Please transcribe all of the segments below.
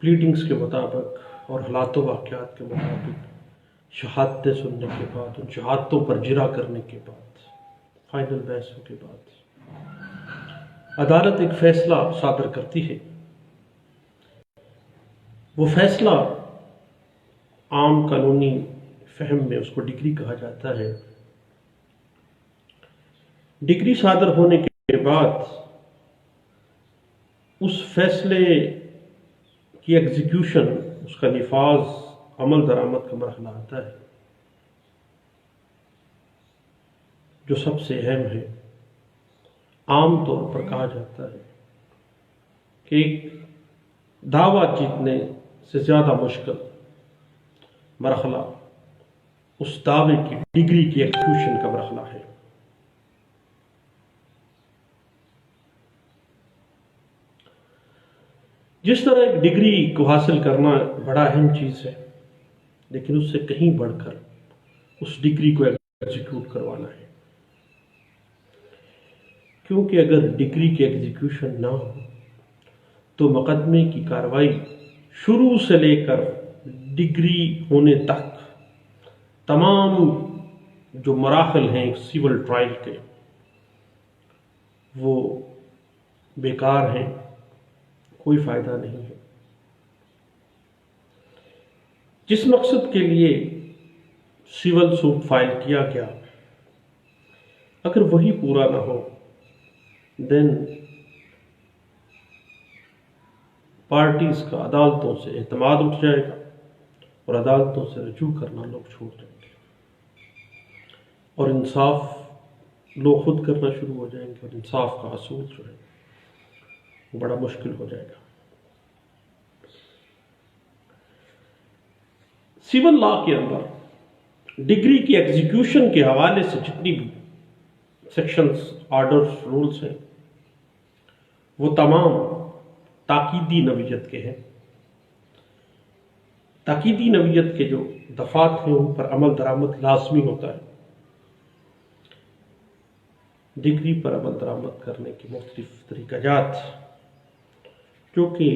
Pleadings کے مطابق اور حالات و واقعات کے مطابق شہادتیں سننے کے بعد، ان شہادتوں پر جرا کرنے کے بعد، فائنل بحثوں کے بعد عدالت ایک فیصلہ صادر کرتی ہے۔ وہ فیصلہ عام قانونی فہم میں اس کو ڈگری کہا جاتا ہے۔ ڈگری صادر ہونے کے بعد اس فیصلے کی ایگزیکیوشن، اس کا نفاذ، عمل درآمد کا مرحلہ آتا ہے جو سب سے اہم ہے۔ عام طور پر کہا جاتا ہے کہ ایک دعویٰ جیتنے سے زیادہ مشکل مرحلہ اس دعوے کی ڈگری کی ایگزیکیوشن کا مرحلہ ہے۔ جس طرح ایک ڈگری کو حاصل کرنا بڑا اہم چیز ہے، لیکن اس سے کہیں بڑھ کر اس ڈگری کو ایگزیکیوٹ کروانا ہے، کیونکہ اگر ڈگری کی ایگزیکیوشن نہ ہو تو مقدمے کی کارروائی شروع سے لے کر ڈگری ہونے تک تمام جو مراحل ہیں سول ٹرائل کے، وہ بیکار ہیں، کوئی فائدہ نہیں ہے۔ جس مقصد کے لیے سول سوٹ فائل کیا گیا، اگر وہی پورا نہ ہو دین پارٹیز کا عدالتوں سے اعتماد اٹھ جائے گا اور عدالتوں سے رجوع کرنا لوگ چھوڑ دیں گے، اور انصاف لوگ خود کرنا شروع ہو جائیں گے، اور انصاف کا حصول جو ہے وہ بڑا مشکل ہو جائے گا۔ سول لا کے اندر ڈگری کی ایگزیکیوشن کے حوالے سے جتنی بھی سیکشنز، آرڈرز، رولز ہیں، وہ تمام تاکیدی نوعیت کے ہیں۔ تاکیدی نوعیت کے جو دفعات ہیں ان پر عمل درآمد لازمی ہوتا ہے۔ ڈگری پر عمل درآمد کرنے کے مختلف طریقہ جات جو کہ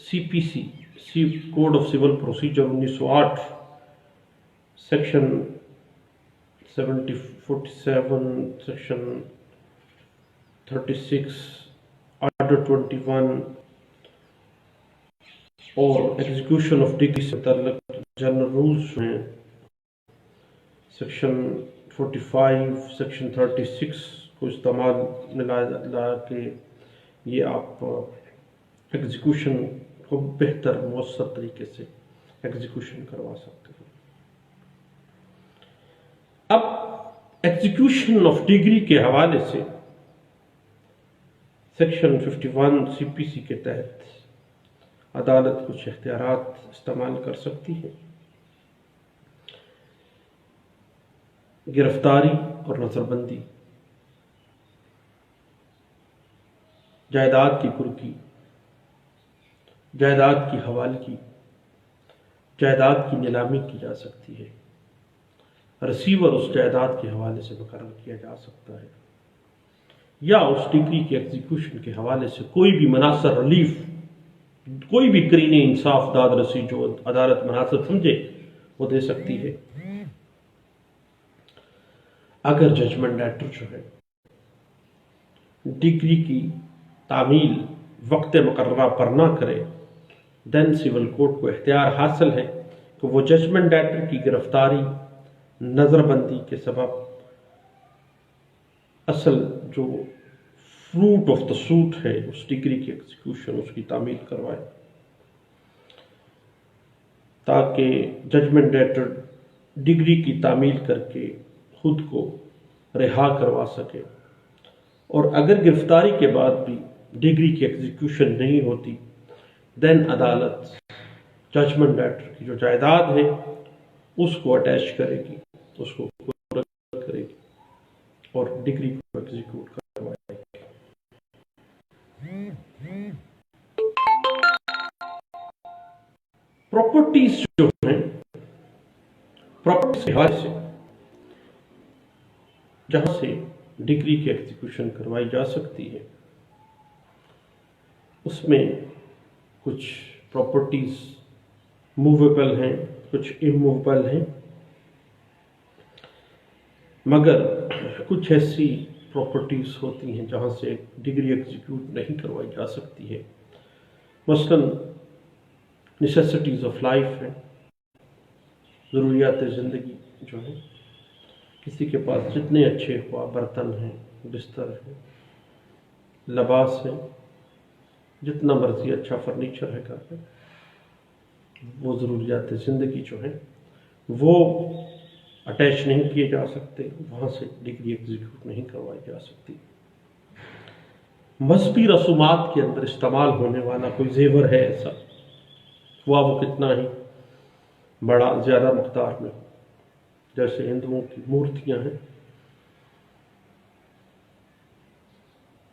C P C code of civil procedure 1908 section 47، section 36، order 21 اور ایگزیکیوشن آف ڈگری سے متعلق جنرل رولز ہیں، سیکشن 45، سیکشن 36 کو استعمال میں لا کے یہ آپ ایگزیکیوشن کو بہتر مؤثر طریقے سے ایگزیکیوشن کروا سکتے ہیں۔ اب ایگزیکیوشن آف ڈگری کے حوالے سے سیکشن 51 سی پی سی کے تحت عدالت کچھ اختیارات استعمال کر سکتی ہے۔ گرفتاری اور نظر بندی، جائیداد کی کڑکی، جائیداد کی حوالگی، جائیداد کی نیلامی کی جا سکتی ہے، ریسیور اس جائیداد کے حوالے سے مقرر کیا جا سکتا ہے، یا اس ڈگری کی ایگزیکیوشن کے حوالے سے کوئی بھی مناصر ریلیف، کوئی بھی قرین انصاف داد رسی جو عدالت مناسب سمجھے وہ دے سکتی ہے۔ اگر ججمنٹ لیٹر جو ہے ڈگری کی تعمیل وقت مقررہ پر نہ کرے دین سول کوڈ کو اختیار حاصل ہے کہ وہ ججمنٹ لیٹر کی گرفتاری، نظر بندی کے سبب اصل جو فروٹ آف دا سوٹ ہے اس ڈگری کی ایگزیکیوشن، اس کی تعمیل کروائے، تاکہ ججمنٹ لیٹر ڈگری کی تعمیل کر کے خود کو رہا کروا سکے۔ اور اگر گرفتاری کے بعد بھی ڈگری کی ایگزیکیوشن نہیں ہوتی دین عدالت ججمنٹ لیٹر کی جو جائیداد ہے اس کو اٹیچ کرے گی، اس کو پورا کرے گی اور ڈگری کو ایگزیکیوٹ کروائے گی۔ پراپرٹیز جو ہیں، پراپرٹیز کے حوالے سے جہاں سے ڈگری کی ایگزیکیوشن کروائی جا سکتی ہے اس میں کچھ پراپرٹیز موویبل ہیں، کچھ اموویبل ہیں، مگر کچھ ایسی پراپرٹیز ہوتی ہیں جہاں سے ڈگری ایگزیکیوٹ نہیں کروائی جا سکتی ہے۔ مثلاً نیسیسٹیز آف لائف ہیں، ضروریات زندگی جو ہیں، کسی کے پاس جتنے اچھے ہوا برتن ہیں، بستر ہیں، لباس ہے، جتنا مرضی اچھا فرنیچر ہے گھر میں، وہ ضروریات زندگی جو ہیں وہ اٹیچ نہیں کیے جا سکتے، وہاں سے ڈگری ایگزیکیوٹ نہیں کروائی جا سکتی۔ مذہبی رسومات کے اندر استعمال ہونے والا کوئی زیور ہے ایسا، ہوا وہ کتنا ہی بڑا زیادہ مقدار میں ہو، جیسے ہندوؤں کی مورتیاں ہیں،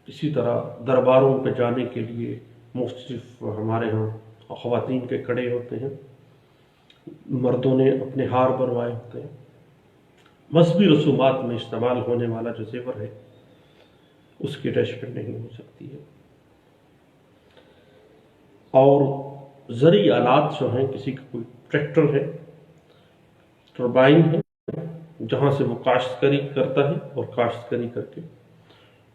اسی طرح درباروں پہ جانے کے لیے مختلف ہمارے ہاں خواتین کے کڑے ہوتے ہیں، مردوں نے اپنے ہار بنوائے ہوتے ہیں۔ مذہبی رسومات میں استعمال ہونے والا جو زیور ہے اس کی اٹیچمنٹ نہیں ہو سکتی ہے۔ اور زرعی آلات جو ہیں، کسی کا کوئی ٹریکٹر ہے، ٹربائن ہے، جہاں سے وہ کاشتکاری کرتا ہے اور کاشتکاری کر کے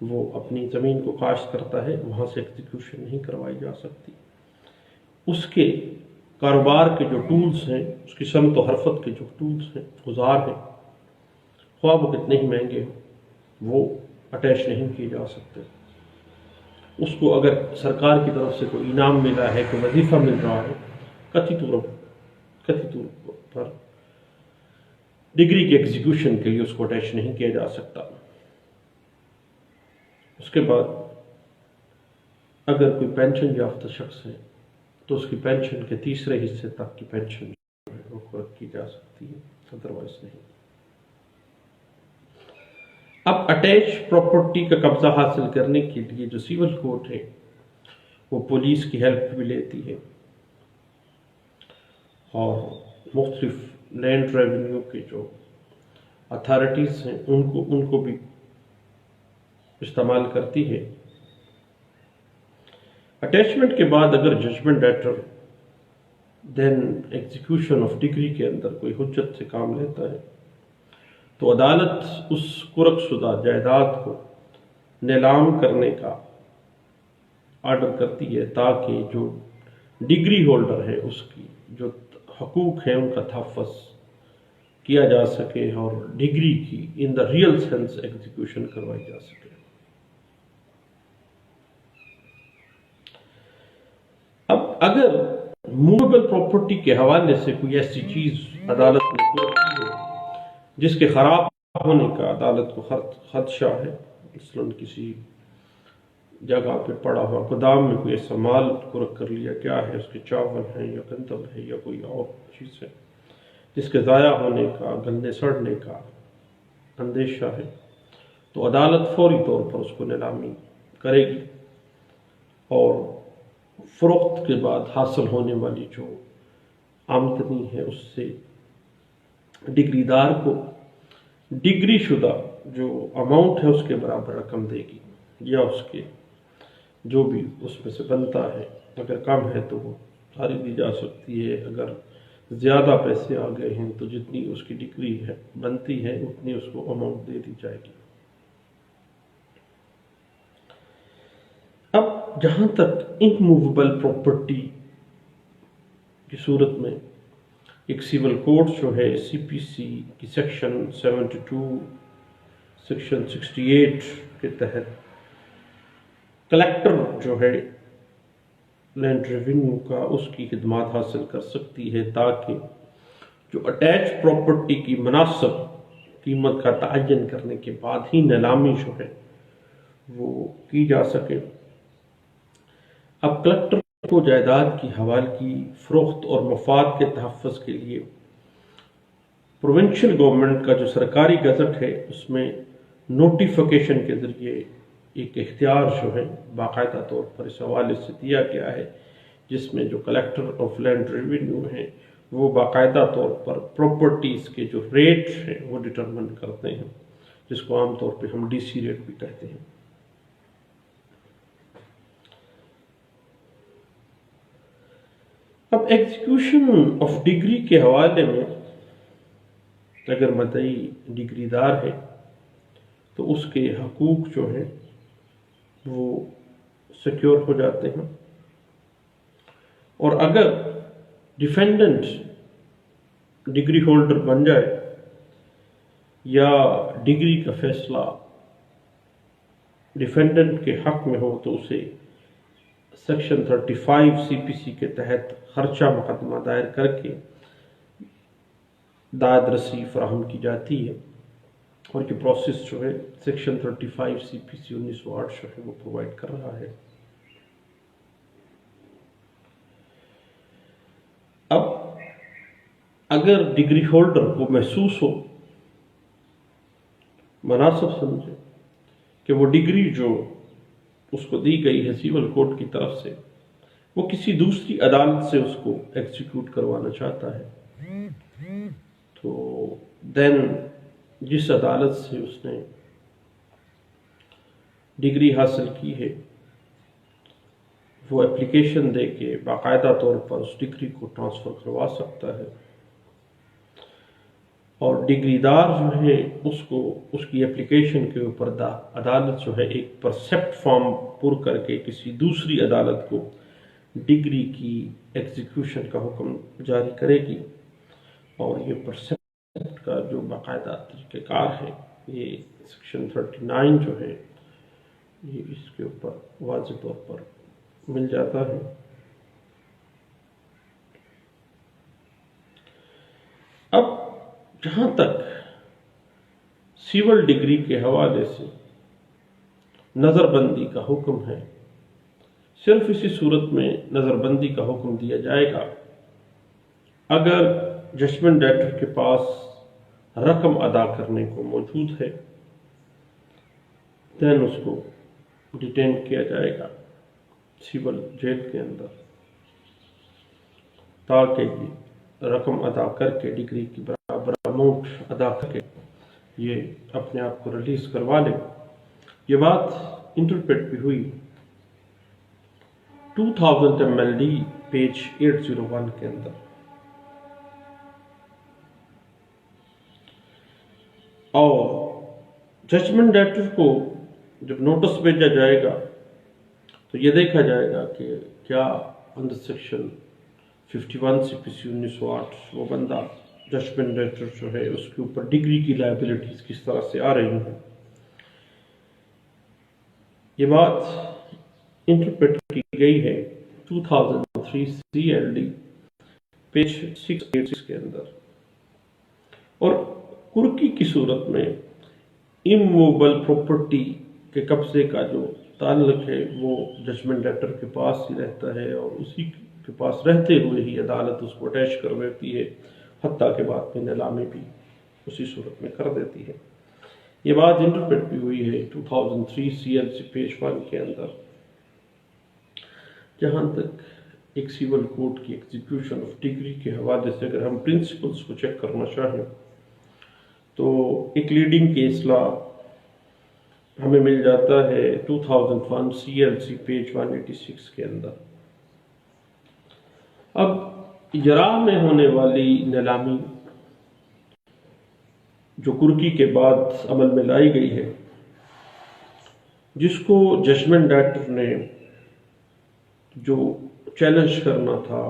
وہ اپنی زمین کو کاشت کرتا ہے، وہاں سے ایگزیکیوشن نہیں کروائی جا سکتی۔ اس کے کاروبار کے جو ٹولز ہیں، اس کی صنعت و حرفت کے جو ٹولز ہیں، اوزار ہیں، خواہ وہ کتنے ہی مہنگے ہوں، وہ اٹیچ نہیں کیے جا سکتے۔ اس کو اگر سرکار کی طرف سے کوئی انعام ملا ہے، کوئی وظیفہ مل رہا ہے، کتھی طور پر ڈگری کے ایگزیکیوشن کے لیے اس کو اٹیچ نہیں کیا جا سکتا۔ اس کے بعد اگر کوئی پینشن یافتہ شخص ہے تو اس کی پینشن کے تیسرے حصے تک کی پینشن وہ رکھی جا سکتی ہے، ادروائز نہیں۔ اب اٹیچ پراپرٹی کا قبضہ حاصل کرنے کے لیے جو سول کوڈ ہے وہ پولیس کی ہیلپ بھی لیتی ہے، اور مختلف لینڈ ریونیو کے جو اتھارٹیز ہیں ان کو بھی استعمال کرتی ہے۔ اٹیچمنٹ کے بعد اگر judgment debtor then execution of decree کے اندر کوئی حجت سے کام لیتا ہے تو عدالت اس قرق شدہ جائیداد کو نیلام کرنے کا آرڈر کرتی ہے، تاکہ جو ڈگری ہولڈر ہے اس کی جو حقوق ہیں ان کا تحفظ کیا جا سکے اور ڈگری کی ان دا ریئل سینس ایگزیکیوشن کروائی جا سکے۔ اب اگر موویبل پراپرٹی کے حوالے سے کوئی ایسی چیز عدالت نے کی ہو جس کے خراب ہونے کا عدالت کو خدشہ ہے، مثلاً کسی جگہ پہ پڑا ہوا گودام میں کوئی ایسا مال قرق کر لیا، کیا ہے اس کے چاول ہیں یا گندم ہے یا کوئی اور چیز ہے جس کے ضائع ہونے کا، گلنے سڑنے کا اندیشہ ہے، تو عدالت فوری طور پر اس کو نیلامی کرے گی اور فروخت کے بعد حاصل ہونے والی جو آمدنی ہے اس سے ڈگری دار کو ڈگری شدہ جو اماؤنٹ ہے اس کے برابر رقم دے گی، یا اس کے جو بھی اس میں سے بنتا ہے، اگر کم ہے تو وہ ساری دی جا سکتی ہے، اگر زیادہ پیسے آ گئے ہیں تو جتنی اس کی ڈگری ہے بنتی ہے اتنی اس کو اماؤنٹ دے دی جائے گی۔ اب جہاں تک انموویبل پراپرٹی کی صورت میں ایک سول کوڈ جو ہے سی پی سی کی سیکشن 72 سیکشن 68 کے تحت کلیکٹر جو ہے لینڈ ریونیو کا اس کی خدمات حاصل کر سکتی ہے، تاکہ جو اٹیچ پراپرٹی کی مناسب قیمت کا تعین کرنے کے بعد ہی نیلامی جو ہے وہ کی جا سکے۔ اب کلیکٹر کو جائیداد کی حوالگی، فروخت اور مفاد کے تحفظ کے لیے پروونشل گورنمنٹ کا جو سرکاری گزٹ ہے اس میں نوٹیفیکیشن کے ذریعے ایک اختیار جو ہے باقاعدہ طور پر اس حوالے سے دیا گیا ہے، جس میں جو کلیکٹر آف لینڈ ریونیو ہیں وہ باقاعدہ طور پر پراپرٹیز کے جو ریٹ ہیں وہ ڈٹرمن کرتے ہیں، جس کو عام طور پہ ہم ڈی سی ریٹ بھی کہتے ہیں۔ اب ایگزیکیوشن آف ڈگری کے حوالے میں اگر مدعی ڈگری دار ہے تو اس کے حقوق جو ہیں وہ سیکیور ہو جاتے ہیں، اور اگر ڈیفینڈنٹ ڈگری ہولڈر بن جائے یا ڈگری کا فیصلہ ڈیفینڈنٹ کے حق میں ہو تو اسے سیکشن 35 CPC کے تحت خرچہ مقدمہ دائر کر کے داد رسی فراہم کی جاتی ہے، اور یہ پروسیس جو ہے سیکشن 35 CPC 1908 جو ہے وہ پرووائڈ کر رہا ہے۔ اب اگر ڈگری ہولڈر کو محسوس ہو، مناسب سمجھے کہ وہ ڈگری جو اس کو دی گئی ہے سیول کوڈ کی طرف سے وہ کسی دوسری عدالت سے اس کو ایگزیکیوٹ کروانا چاہتا ہے، تو دین جس عدالت سے اس نے ڈگری حاصل کی ہے وہ اپلیکیشن دے کے باقاعدہ طور پر اس ڈگری کو ٹرانسفر کروا سکتا ہے، اور ڈگری دار جو ہے اس کو اس کی اپلیکیشن کے اوپر عدالت جو ہے ایک پرسیپٹ فارم پر کر کے کسی دوسری عدالت کو ڈگری کی ایگزیکیوشن کا حکم جاری کرے گی، اور یہ پرسیپٹ کا جو باقاعدہ طریقہ کار ہے یہ سیکشن 39 جو ہے یہ اس کے اوپر واضح طور پر مل جاتا ہے۔ اب جہاں تک سیول ڈگری کے حوالے سے نظر بندی کا حکم ہے، صرف اسی صورت میں نظر بندی کا حکم دیا جائے گا اگر ججمنٹ ڈیٹر کے پاس رقم ادا کرنے کو موجود ہے، دین اس کو ڈیٹین کیا جائے گا سیول جیل کے اندر، تاکہ یہ رقم ادا کر کے ڈگری کی برابر اماؤنٹ ادا کر کے یہ اپنے آپ کو ریلیز کروا لے۔ یہ بات انٹرپریٹ بھی ہوئی 2000 MLD پیج 801 کے اندر، اور ججمنٹ ڈیٹر کو جب نوٹس بھیجا جائے گا تو یہ دیکھا جائے گا کہ کیا انڈر سیکشن 51 CPC 1908 وہ بندہ ججمنٹ ڈیٹر جو ہے اس کے اوپر ڈگری کی لائبلٹیز کس طرح سے آ رہی ہیں۔ یہ بات انٹرپریٹ کی گئی ہے 2003 CLD پیج 686 کے اندر، اور کرکی کی صورت میں اموویبل پراپرٹی کے قبضے کا جو تعلق ہے وہ ججمنٹ ڈیٹر کے پاس ہی رہتا ہے، اور اسی کے پاس رہتے ہوئے ہی عدالت اس کو اٹیچ کر دیتی ہے، حتیٰ کہ بعد میں نیلامی بھی اسی صورت میں کر دیتی ہے۔ یہ بات انٹرپریٹ بھی ہوئی ہے 2003 CLC پیج 1 کے اندر۔ جہاں تک ایک سیول کوڈ کی ایگزیکیوشن آف ڈگری کے حوالے سے اگر ہم پرنسپلز کو چیک کرنا چاہیں تو ایک لیڈنگ کیس لا ہمیں مل جاتا ہے 2001 CLC پیج 186 کے اندر۔ اب اجرا میں ہونے والی نیلامی جو کرکی کے بعد عمل میں لائی گئی ہے، جس کو ججمنٹ ڈیٹر نے جو چیلنج کرنا تھا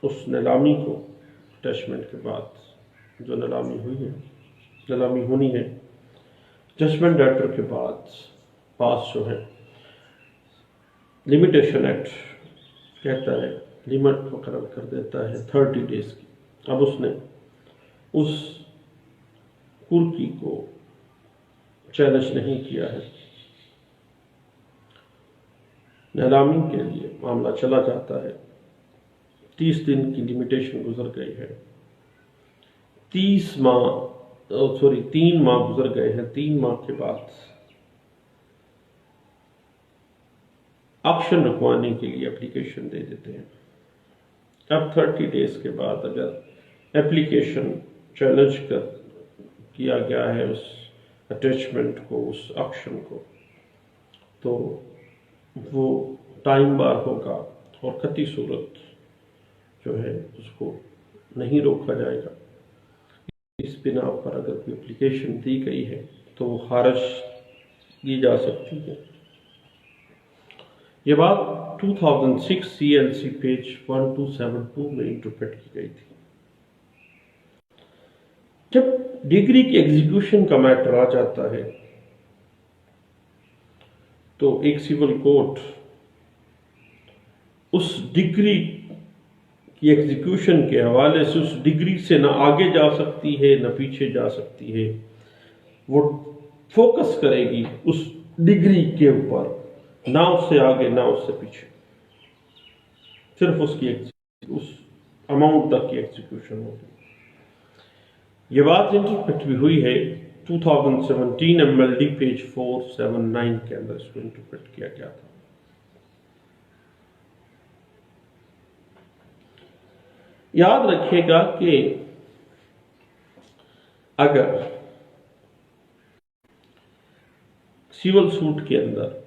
اس نیلامی کو، اٹیچمنٹ کے بعد جو نیلامی ہونی ہے، ججمنٹ ڈیٹر کے بعد پاس جو ہے لمیٹیشن ایکٹ کہتا ہے لمٹ مقرر کر دیتا ہے 30 days کی۔ اب اس نے اس کرکی کو چیلنج نہیں کیا ہے، نیلامی کے لیے معاملہ چلا جاتا ہے، 30 دن کی لمیٹیشن گزر گئی ہے، 3 ماہ گزر گئے ہیں، 3 ماہ کے بعد آکشن رکوانے کے لیے اپلیکیشن دے دیتے ہیں۔ اب 30 days کے بعد اگر اپلیکیشن چیلنج کیا گیا ہے اس اٹیچمنٹ کو، اس آکشن کو، تو وہ ٹائم بار ہوگا، اور قطعی صورت جو ہے اس کو نہیں روکا جائے گا. اس بنا پر اگر کوئی اپلیکیشن دی گئی ہے تو وہ خارج کی جا سکتی ہے. یہ بات 2006 CLC پیج 1272 میں انٹرپریٹ کی گئی تھی. جب ڈگری کی ایگزیکیوشن کا میٹر آ جاتا ہے تو ایک سول کورٹ اس ڈگری کی ایگزیکیوشن کے حوالے سے اس ڈگری سے نہ آگے جا سکتی ہے نہ پیچھے جا سکتی ہے. وہ فوکس کرے گی اس ڈگری کے اوپر، نہ اس سے آگے نہ اس سے پیچھے، صرف اس اماؤنٹ تک کی ایگزیکیوشن ہوگی. یہ بات انٹرپریٹ بھی ہوئی ہے 2017 MLD پیج 479 کے اندر اس کو انٹرپریٹ کیا گیا تھا. یاد رکھیے گا کہ اگر سیول سوٹ کے اندر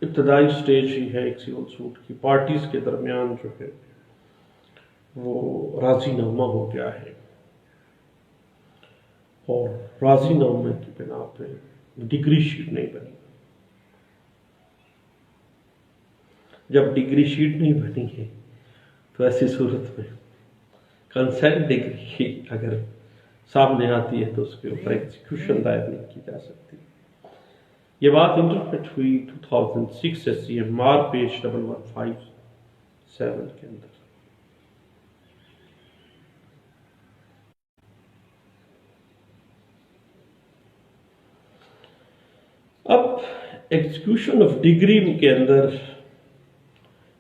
ابتدائی سٹیج ہی ہے ایک سیول سوٹ کی، پارٹیز کے درمیان جو ہے وہ راضی نامہ ہو گیا ہے اور راضی نامے کی بنا پہ ڈگری شیٹ نہیں بنی. جب ڈگری شیٹ نہیں بنی ہے تو ایسی صورت میں کنسنٹ ڈگری اگر سامنے آتی ہے تو اس کے اوپر ایگزیکیوشن دائر نہیں کی جا سکتی. یہ بات انٹرپریٹ ہوئی 2006 SCMR پیج 1157 کے اندر. اب ایگزیکیوشن آف ڈگری کے اندر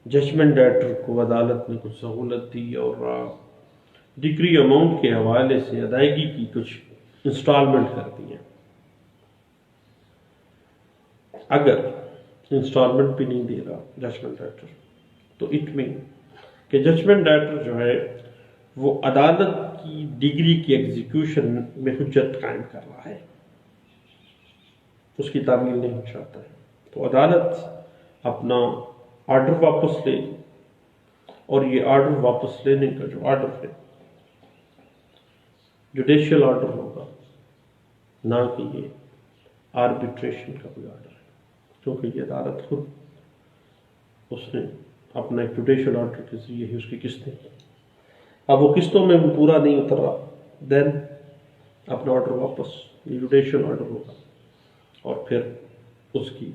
ججمنٹ ڈیٹر کو عدالت نے کچھ سہولت دی اور ڈگری اماؤنٹ کے حوالے سے ادائیگی کی کچھ انسٹالمنٹ کر دی ہیں. اگر انسٹالمنٹ بھی نہیں دے رہا ججمنٹ ڈیٹر تو اٹ مین کہ ججمنٹ ڈیٹر جو ہے وہ عدالت کی ڈگری کی ایگزیکیوشن میں حجت قائم کر رہا ہے، اس کی تعمیل نہیں چاہتا ہے. تو عدالت اپنا آرڈر واپس لے، اور یہ آرڈر واپس لینے کا جو آرڈر ہے جوڈیشل آرڈر ہوگا، نہ کہ یہ آربیٹریشن کا کوئی آرڈر ہے، کیونکہ یہ عدالت خود اس نے اپنا ایک جوڈیشل آرڈر کے ذریعے ہی اس کی قسطیں کی. اب وہ قسطوں میں بھی پورا نہیں اتر رہا، دین اپنا آرڈر واپس، یہ جوڈیشل آرڈر ہوگا، اور پھر اس کی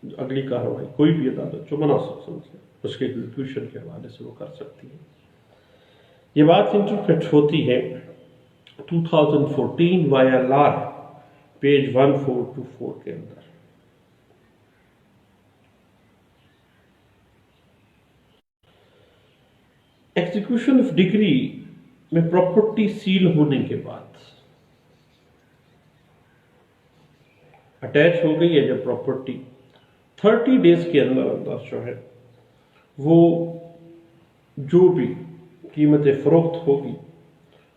اگلی کارروائی کوئی بھی عدالت جو مناسب سمجھے اس کے ایگزیکیوشن کے حوالے سے وہ کر سکتی ہے. یہ بات انٹرپریٹ ہوتی ہے 2014 YLR پیج 1424 کے اندر. ایگزیکیوشن آف ڈگری میں پراپرٹی سیل ہونے کے بعد اٹیچ ہو گئی ہے جب پراپرٹی 30 days کے اندر جو ہے وہ جو بھی قیمت فروخت ہوگی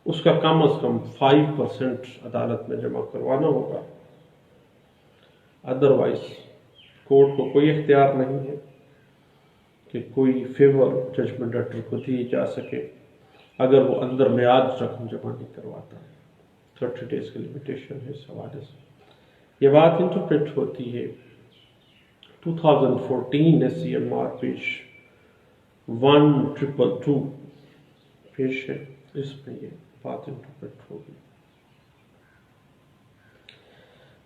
اس کا کم از کم 5% عدالت میں جمع کروانا ہوگا. ادروائز کورٹ کو کوئی اختیار نہیں ہے کہ کوئی فیور ججمنٹ ڈیٹر کو دی جا سکے اگر وہ اندر میعاد رقم جمع نہیں کرواتا. 30 days کی لمیٹیشن ہے اس حوالے سے. یہ بات انٹرپریٹ ہوتی ہے 2014 SCMR پیج 1222 پیش ہے، اس میں یہ بات انٹرپریٹ ہوگی.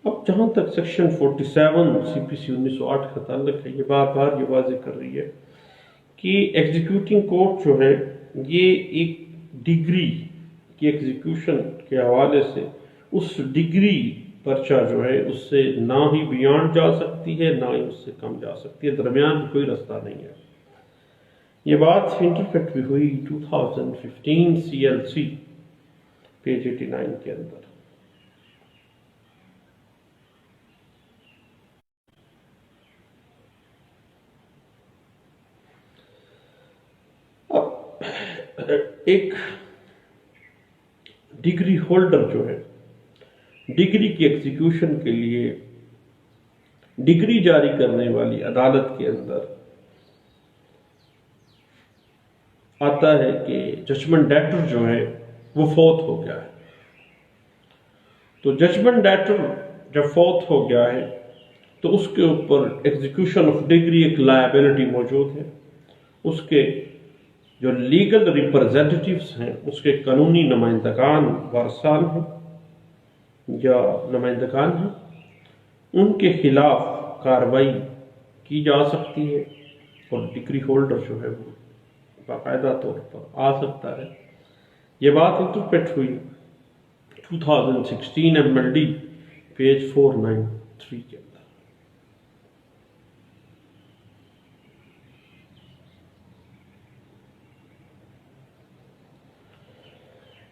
اب جہاں تک سیکشن 47 CPC 1908 کا تعلق ہے، یہ بار بار یہ واضح کر رہی ہے کہ ایگزیکیوٹنگ کورٹ جو ہے یہ ایک ڈگری کی ایگزیکیوشن کے حوالے سے اس ڈگری پرچہ جو ہے اس سے نہ ہی بیانڈ جا سکتی ہے نہ ہی اس سے کم جا سکتی ہے، درمیان کوئی رستہ نہیں ہے. یہ بات انٹرپریٹ بھی ہوئی 2015 CLC پیج 89 کے اندر. اب ایک ڈگری ہولڈر جو ہے ڈگری کی ایگزیکیوشن کے لیے ڈگری جاری کرنے والی عدالت کے اندر آتا ہے کہ ججمنٹ ڈیٹر جو ہے وہ فوت ہو گیا ہے. تو ججمنٹ ڈیٹر جب فوت ہو گیا ہے تو اس کے اوپر ایگزیکیوشن آف ڈگری ایک لائبلٹی موجود ہے. اس کے جو لیگل ریپرزینٹیٹیوز ہیں، اس کے قانونی نمائندگان وارثان ہیں یا نمائندگان ہیں، ان کے خلاف کارروائی کی جا سکتی ہے اور ڈگری ہولڈر جو ہے وہ باقاعدہ طور پر آ سکتا ہے. یہ بات انٹرپریٹ ہوئی 2016 MLD پیج 493 کے اندر.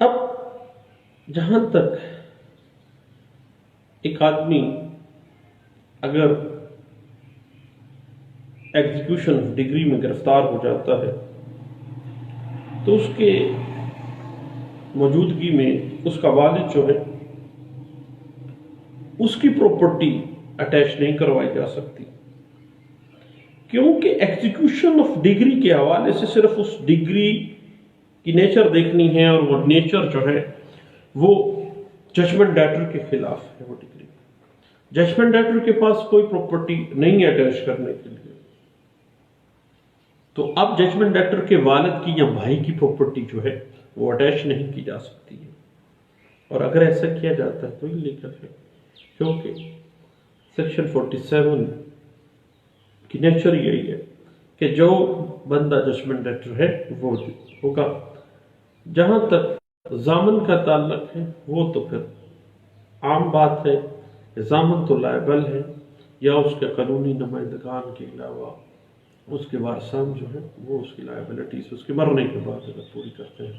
اب جہاں تک ایک آدمی اگر ایگزیکیوشن ڈگری میں گرفتار ہو جاتا ہے تو اس کے موجودگی میں اس کا والد جو ہے اس کی پراپرٹی اٹیچ نہیں کروائی جا سکتی، کیونکہ ایگزیکیوشن آف ڈگری کے حوالے سے صرف اس ڈگری کی نیچر دیکھنی ہے، اور وہ نیچر جو ہے وہ ججمنٹ ڈیٹر کے خلاف ہے. وہ ڈگری ججمنٹ ڈیٹر کے پاس کوئی پراپرٹی نہیں ہے اٹیچ کرنے کے لیے، تو اب ججمنٹ ڈیٹر کے والد کی یا بھائی کی پراپرٹی جو ہے وہ اٹیچ نہیں کی جا سکتی ہے. اور اگر ایسا کیا جاتا ہے تو انلیگل ہے، کیونکہ سیکشن 47 کی نیچر یہی ہے کہ جو بندہ ججمنٹ ڈیٹر ہے وہ ہوگا. جہاں تک ضامن کا تعلق ہے وہ تو پھر عام بات ہے کہ ضامن تو لائبل ہے، یا اس کے قانونی نمائندگان کے علاوہ اس کے وارثان جو ہیں وہ اس کی لائبلٹیز اس کے مرنے کے بعد اگر پوری کرتے ہیں.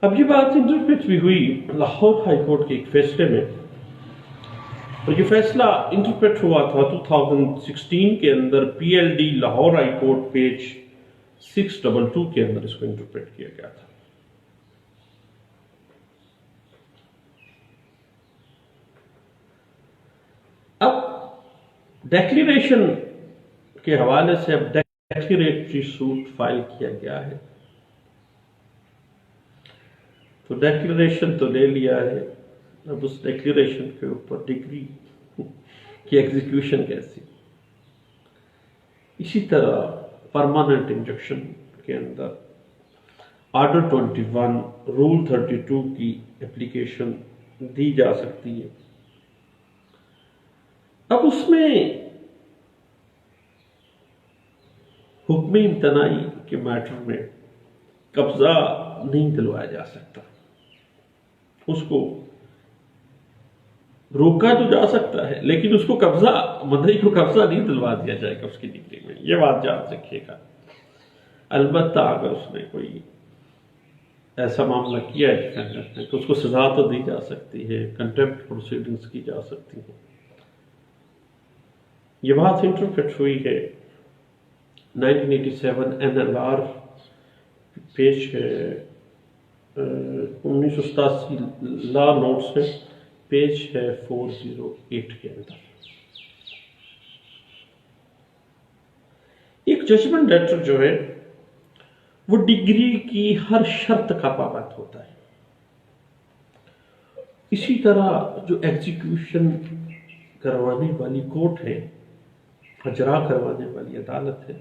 اب یہ بات انٹرپریٹ بھی ہوئی لاہور ہائی کورٹ کے ایک فیصلے میں، اور یہ فیصلہ انٹرپریٹ ہوا تھا 2016 کے اندر PLD Lahore high court page 622 کے اندر اس کو انٹرپریٹ کیا گیا تھا. اب ڈیکلیریشن کے حوالے سے اب ڈیکلیریٹری سوٹ فائل کیا گیا ہے. تو ڈیکلیریشن تو لے لیا ہے، اب اس ڈیکلیریشن کے اوپر ڈگری کی ایگزیکیوشن کیسی. اسی طرح پرماننٹ انجکشن کے اندر آرڈر 21 رول 32 کی اپلیکیشن دی جا سکتی ہے. اب اس میں حکم امتناعی کے میٹر میں قبضہ نہیں دلوایا جا سکتا، اس کو روکا تو جا سکتا ہے لیکن اس کو قبضہ مدعی کو قبضہ نہیں دلوا دیا جائے گا اس کی ڈگری میں. یہ بات یاد رکھیے گا. البتہ اگر اس نے کوئی ایسا معاملہ کیا ہے تو اس کو سزا تو دی جا سکتی ہے، کنٹیمپٹ پروسیڈنگز کی جا سکتی ہیں. یہ بات انٹرپریٹ ہوئی ہے 1987 NLR پیج 1987 لا نوٹس ہے، پیج ہے 408 کے اندر. ایک ججمنٹ ڈیٹر جو ہے وہ ڈگری کی ہر شرط کا پابند ہوتا ہے. اسی طرح جو ایگزیکیوشن کروانے والی کورٹ ہے، اجرا کروانے والی عدالت ہے،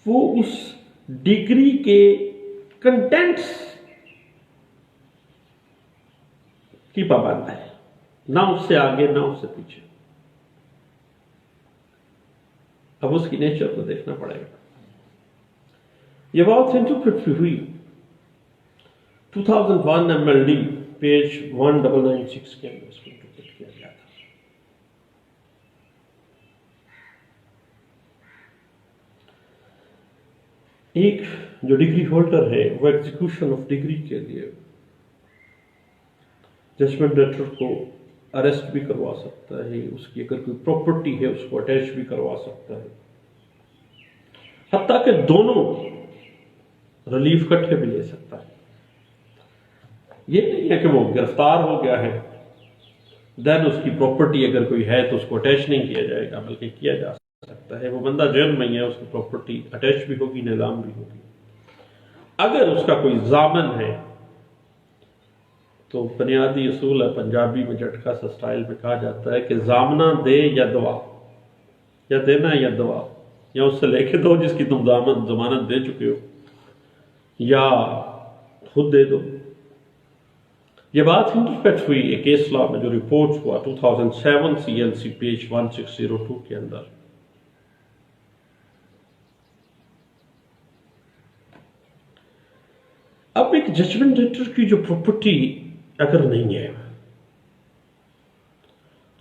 وہ اس ڈگری کے کنٹینٹس کی پابند ہے، نہ اس سے آگے نہ اس سے پیچھے. اب اس کی نیچر کو دیکھنا پڑے گا. یہ بات انٹرپریٹ ہوئی 2001 MLD پیج 1996 کے اندر اس کو انٹرپریٹ کیا گیا تھا. ایک جو ڈگری ہولڈر ہے وہ ایگزیکیوشن آف ڈگری کے لیے ججمنٹ ڈیٹر کو اریسٹ بھی کروا سکتا ہے، اس کی اگر کوئی پراپرٹی ہے اس کو اٹیچ بھی کروا سکتا ہے، حتیٰ کہ دونوں ریلیف کٹھے بھی لے سکتا ہے. یہ نہیں ہے کہ وہ گرفتار ہو گیا ہے دین اس کی پراپرٹی اگر کوئی ہے تو اس کو اٹیچ نہیں کیا جائے گا، بلکہ کیا جا سکتا ہے. سکتا ہے، وہ بندہ جیل میں ہی ہے، اس کی پراپرٹی اٹیچ بھی ہوگی، نظام بھی ہوگی۔ اگر اس کا کوئی ضامن ہے تو بنیادی اصول ہے پنجابی میں جٹکا سا سٹائل میں کہا جاتا ہے کہ ضامنہ دے یا دعا، یا دینا یا دعا، یا اس سے لے کے دو جس کی تم ضمانت دے چکے ہو، یا خود دے دو۔ یہ بات انٹرپریٹ ہوئی ایک کیس لا میں جو رپورٹ ہوا 2007 CLC پیج 1602 کے اندر۔ اب ایک ججمنٹ ڈیٹر کی جو پراپرٹی اگر نہیں ہے،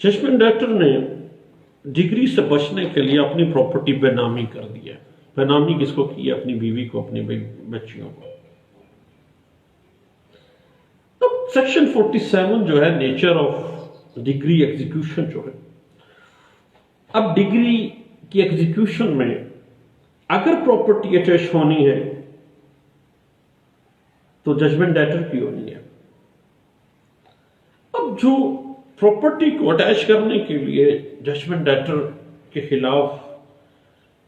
ججمنٹ ڈیٹر نے ڈگری سے بچنے کے لیے اپنی پراپرٹی بے نامی کر دی ہے۔ بے نامی کس کو کی ہے؟ اپنی بیوی کو، اپنی بچیوں کو۔ اب سیکشن 47 جو ہے نیچر آف ڈگری ایگزیکیوشن جو ہے، اب ڈگری کی ایگزیکیوشن میں اگر پراپرٹی اٹیچ ہونی ہے تو ججمنٹ ڈیٹر کی ہونی ہے۔ اب جو پراپرٹی کو اٹیچ کرنے کے لیے ججمنٹ ڈیٹر کے خلاف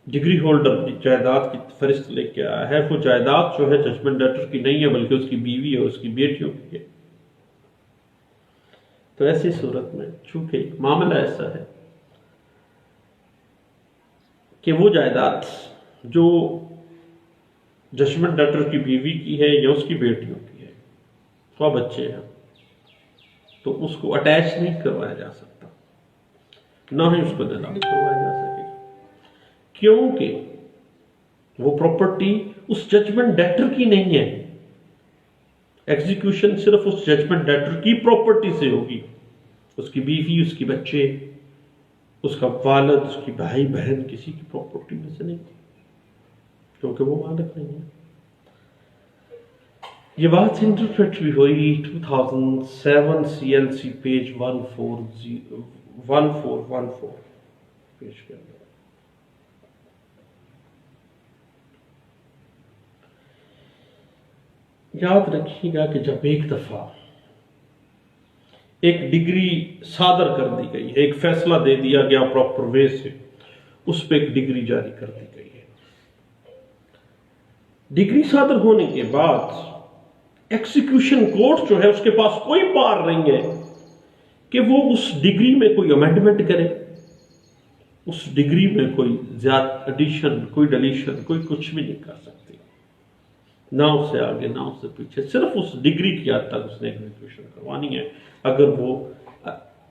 ڈگری ہولڈر جائیداد کی فہرست لے کے آیا ہے، وہ جائیداد جو ہے ججمنٹ ڈیٹر کی نہیں ہے بلکہ اس کی بیوی اور اس کی بیٹیوں کی ہے۔ تو ایسی صورت میں چونکہ معاملہ ایسا ہے کہ وہ جائیداد جو ججمنٹ ڈیٹر کی بیوی کی ہے یا اس کی بیٹیوں کی ہے، تو بچے ہیں، تو اس کو اٹیچ نہیں کروایا جا سکتا، نہ ہی اس کو نظام کروایا جا سکے گا، کیونکہ وہ پراپرٹی اس ججمنٹ ڈیٹر کی نہیں ہے۔ ایگزیکیوشن صرف اس ججمنٹ ڈیٹر کی پراپرٹی سے ہوگی، اس کی بیوی، اس کی بچے، اس کا والد، اس کی بھائی بہن، کسی کی پراپرٹی میں سے نہیں، کیونکہ وہ مالک نہیں ہے۔ یہ بات انٹرپریٹ بھی ہوئی 2007 CLC پیج 1414 پیج کے اندر۔ یاد رکھیے گا کہ جب ایک دفعہ ایک ڈگری صادر کر دی گئی ہے، ایک فیصلہ دے دیا گیا پراپر وے سے، اس پہ ایک ڈگری جاری کر دی گئی ہے، ڈگری صادر ہونے کے بعد ایکسیکیوشن کورٹ جو ہے اس کے پاس کوئی پار نہیں ہے کہ وہ اس ڈگری میں کوئی امینڈمنٹ کرے، اس ڈگری میں کوئی زیادہ ایڈیشن، کوئی ڈلیشن، کوئی کچھ بھی نہیں کر سکتی، نہ اس سے آگے نہ اس سے پیچھے، صرف اس ڈگری کی حد تک اس نے ایگزیکیوشن کروانی ہے۔ اگر وہ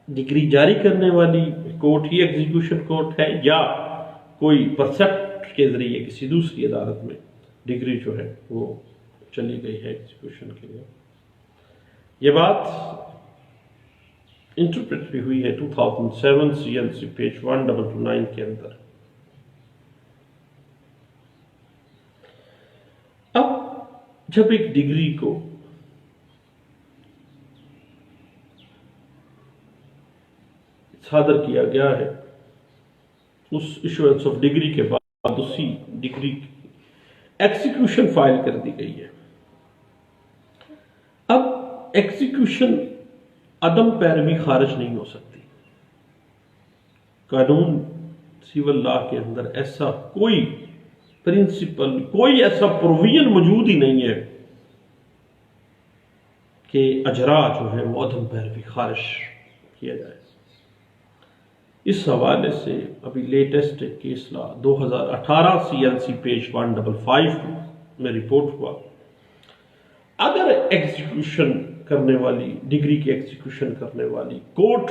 ڈگری جاری کرنے والی کورٹ ہی ایگزیکیوشن کورٹ ہے یا کوئی پرسیپٹ کے ذریعے کسی دوسری عدالت میں ڈگری جو ہے وہ چلی گئی ہے ایگزیکیوشن کے لیے۔ یہ بات انٹرپریٹ بھی ہوئی ہے 2007 CLC پیج 1229 کے اندر۔ اب جب ایک ڈگری کو صادر کیا گیا ہے، اس ایشوئنس آف ڈگری کے بعد اسی ڈگری کی ایکسیکیوشن فائل کر دی گئی ہے۔ اب ایکسیکیوشن عدم پیروی خارج نہیں ہو سکتی، قانون سیول لا کے اندر ایسا کوئی پرنسپل، کوئی ایسا پروویژن موجود ہی نہیں ہے کہ اجرا جو ہے وہ عدم پیروی خارج کیا جائے۔ اس حوالے سے ابھی latest case law 2018 CLC page 155 میں رپورٹ ہوا، اگر ایگزیکیوشن کرنے والی، ڈگری کی ایگزیکیوشن کرنے والی کورٹ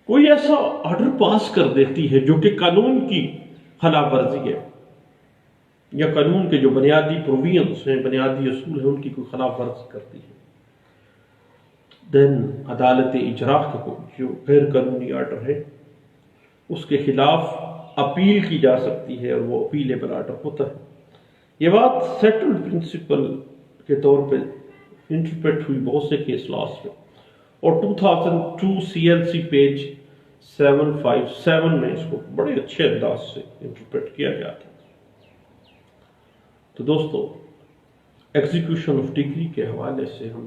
کوئی ایسا آرڈر پاس کر دیتی ہے جو کہ قانون کی خلاف ورزی ہے، یا قانون کے جو بنیادی پروویژنس ہیں، بنیادی اصول ہیں، ان کی کوئی خلاف ورزی کرتی ہے، دین عدالت اجرا کا جو غیر قانونی آرڈر ہے اس کے خلاف اپیل کی جا سکتی ہے، اور وہ اپیلیبل آرڈر ہوتا ہے۔ یہ بات سیٹلڈ پرنسپل کے طور پہ انٹرپریٹ ہوئی بہت سے کیس لاس میں، اور 2002 CLC پیج 757 میں اس کو بڑے اچھے انداز سے انٹرپریٹ کیا گیا تھا۔ تو دوستو، ایگزیکیوشن آف ڈگری کے حوالے سے ہم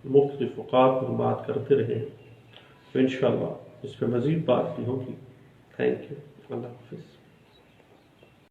مختلف اوقات میں بات کرتے رہے ہیں، تو انشاءاللہ اس پہ مزید بات بھی ہوگی۔ Thank you. اللہ حافظ.